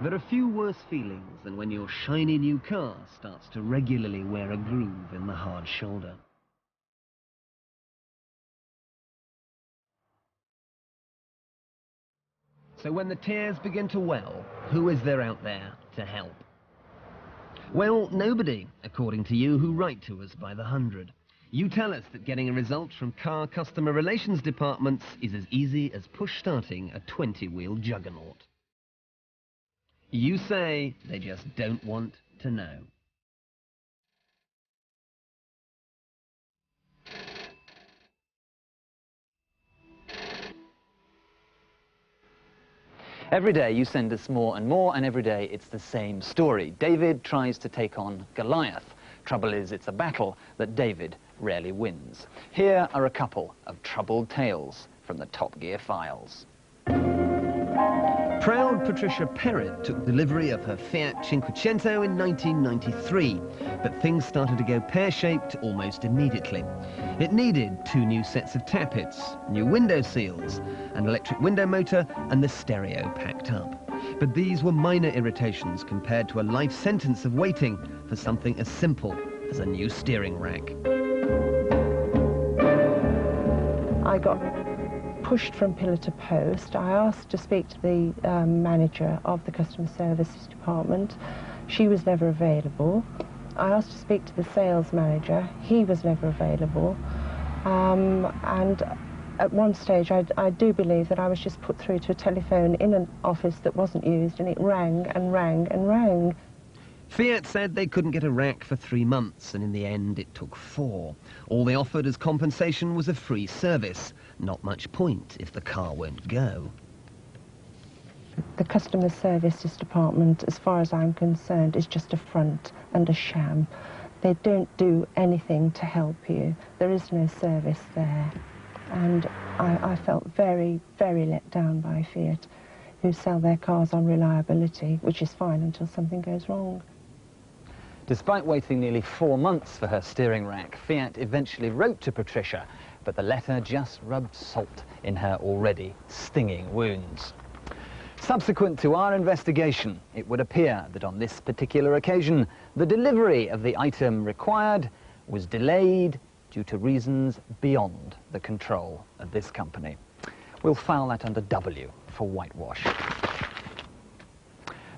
There are few worse feelings than when your shiny new car starts to regularly wear a groove in the hard shoulder. So when the tears begin to well, who is there out there to help? Well, nobody, according to you who write to us by the hundred. You tell us that getting a result from car customer relations departments is as easy as push-starting a 20-wheel juggernaut. You say they just don't want to know. Every day you send us more and more, and every day it's the same story. David tries to take on Goliath. Trouble is, it's a battle that David rarely wins. Here are a couple of troubled tales from the Top Gear files. Proud Patricia Perrett took delivery of her Fiat Cinquecento in 1993, but things started to go pear-shaped almost immediately. It needed 2 new sets of tappets, new window seals, an electric window motor, and the stereo packed up. But these were minor irritations compared to a life sentence of waiting for something as simple as a new steering rack. I got pushed from pillar to post. I asked to speak to the manager of the customer services department. She was never available. I asked to speak to the sales manager. He was never available. And at one stage, I do believe that I was just put through to a telephone in an office that wasn't used, and it rang and rang and rang. Fiat said they couldn't get a rack for 3 months, and in the end it took 4. All they offered as compensation was a free service. Not much point if the car won't go. The customer services department, as far as I'm concerned, is just a front and a sham. They don't do anything to help you. There is no service there. And I felt very, very let down by Fiat, who sell their cars on reliability, which is fine until something goes wrong. Despite waiting nearly 4 months for her steering rack, Fiat eventually wrote to Patricia, but the letter just rubbed salt in her already stinging wounds. Subsequent to our investigation, it would appear that on this particular occasion, the delivery of the item required was delayed due to reasons beyond the control of this company. We'll file that under W for whitewash.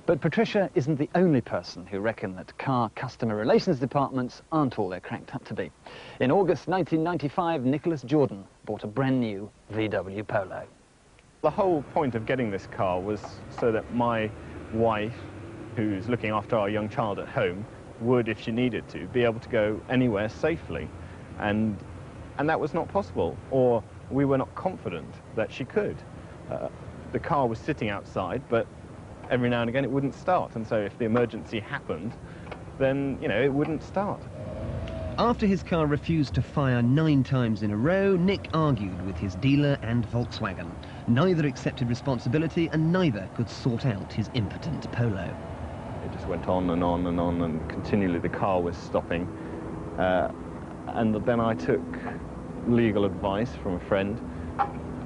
But Patricia isn't the only person who reckon that car customer relations departments aren't all they're cracked up to be. In August 1995, Nicholas Jordan bought a brand new VW Polo. The whole point of getting this car was so that my wife, who's looking after our young child at home, would, if she needed to, be able to go anywhere safely. And that was not possible, or we were not confident that she could. The car was sitting outside, but every now and again it wouldn't start, and so if the emergency happened, then, you know, it wouldn't start. After his car refused to fire 9 times in a row, Nick argued with his dealer and Volkswagen. Neither accepted responsibility, and neither could sort out his impotent Polo. It just went on and on and on, and continually the car was stopping. And then I took legal advice from a friend,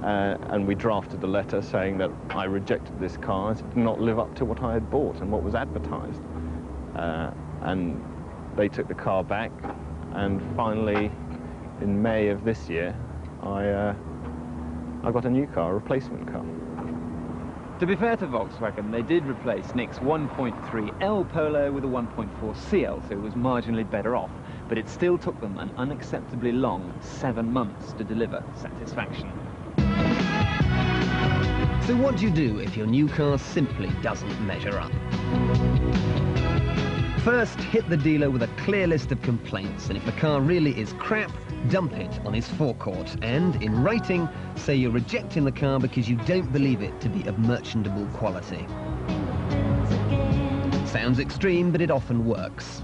and we drafted a letter saying that I rejected this car as it did not live up to what I had bought and what was advertised. And they took the car back, and finally, in May of this year, I got a new car, a replacement car. To be fair to Volkswagen, they did replace Nick's 1.3 L Polo with a 1.4 CL, so it was marginally better off, but it still took them an unacceptably long 7 months to deliver satisfaction. So what do you do if your new car simply doesn't measure up? First, hit the dealer with a clear list of complaints, and if the car really is crap, dump it on his forecourt, and in writing, say you're rejecting the car because you don't believe it to be of merchantable quality. Sounds extreme, but it often works.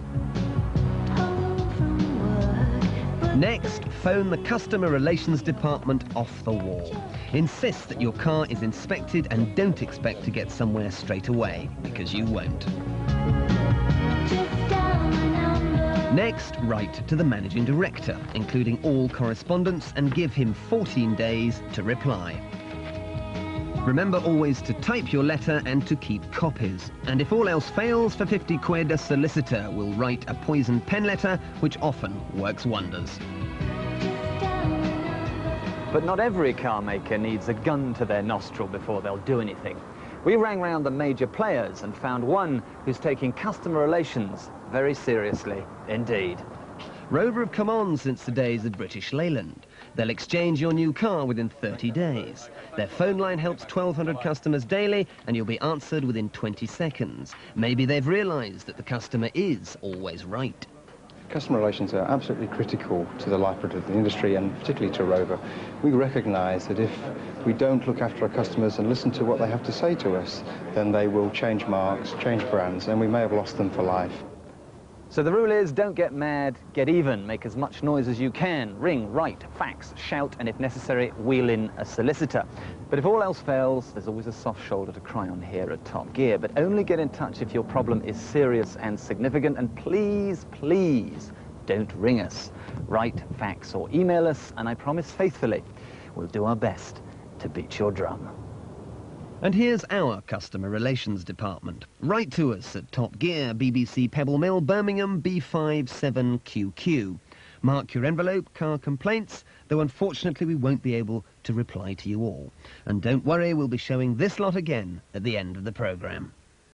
Next, phone the customer relations department off the wall. Insist that your car is inspected and don't expect to get somewhere straight away, because you won't. Next, write to the managing director, including all correspondence, and give him 14 days to reply. Remember always to type your letter and to keep copies. And if all else fails, for 50 quid, a solicitor will write a poisoned pen letter, which often works wonders. But not every car maker needs a gun to their nostril before they'll do anything. We rang round the major players and found one who's taking customer relations very seriously indeed. Rover have come on since the days of British Leyland. They'll exchange your new car within 30 days. Their phone line helps 1,200 customers daily, and you'll be answered within 20 seconds. Maybe they've realised that the customer is always right. Customer relations are absolutely critical to the lifeblood of the industry, and particularly to Rover. We recognise that if we don't look after our customers and listen to what they have to say to us, then they will change marques, change brands, and we may have lost them for life. So the rule is, don't get mad, get even. Make as much noise as you can. Ring, write, fax, shout, and if necessary, wheel in a solicitor. But if all else fails, there's always a soft shoulder to cry on here at Top Gear. But only get in touch if your problem is serious and significant. And please, please, don't ring us. Write, fax, or email us, and I promise faithfully, we'll do our best to beat your drum. And here's our customer relations department. Write to us at Top Gear, BBC Pebble Mill, Birmingham, B57QQ. Mark your envelope, car complaints, though unfortunately we won't be able to reply to you all. And don't worry, we'll be showing this lot again at the end of the programme.